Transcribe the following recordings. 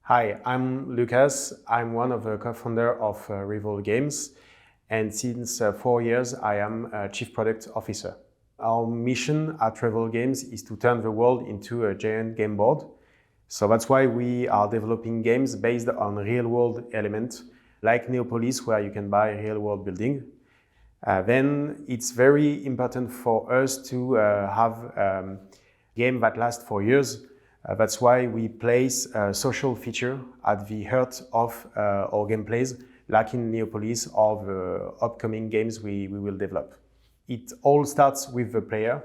Hi, I'm Lucas. I'm one of the co-founder of Revolt Games, and since 4 years I am Chief Product Officer. Our mission at Revolt Games is to turn the world into a giant game board. So that's why we are developing games based on real-world elements, like Neopolis, where you can buy a real-world building. Then it's very important for us to have a game that lasts for years. That's why we place a social feature at the heart of our gameplays, like in Neopolis or the upcoming games we will develop. It all starts with the player,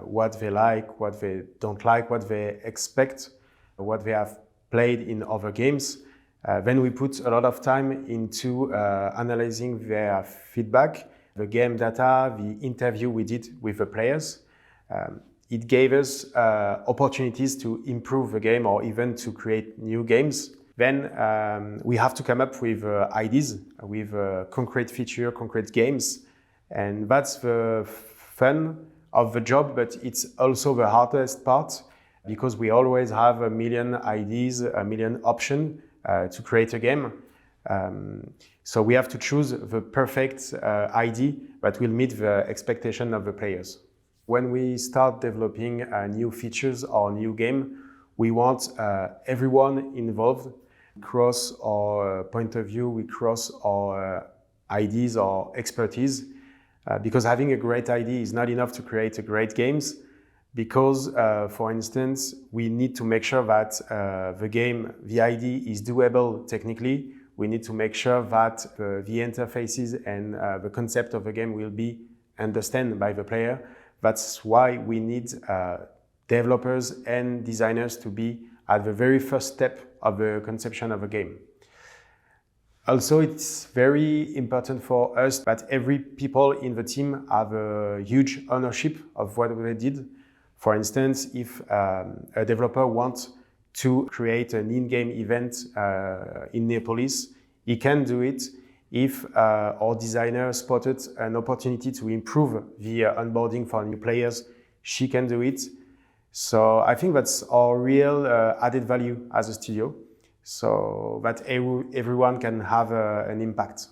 what they like, what they don't like, what they expect, what they have played in other games. Then we put a lot of time into analyzing their feedback, the game data, the interview we did with the players. It gave us opportunities to improve the game or even to create new games. Then we have to come up with ideas, with concrete feature, concrete games. And that's the fun of the job, but it's also the hardest part because we always have a million ideas, a million options to create a game. So we have to choose the perfect idea that will meet the expectation of the players. When we start developing new features or new game, we want everyone involved cross our point of view, we cross our ideas or expertise, because having a great idea is not enough to create a great games, because for instance, we need to make sure that the idea is doable technically. We need to make sure that the interfaces and the concept of the game will be understood by the player. That's why we need developers and designers to be at the very first step of the conception of a game. Also, it's very important for us that every people in the team have a huge ownership of what they did. For instance, if a developer wants to create an in-game event in Neopolis, he can do it. If our designer spotted an opportunity to improve the onboarding for new players, she can do it. So I think that's our real added value as a studio, so that everyone can have an impact.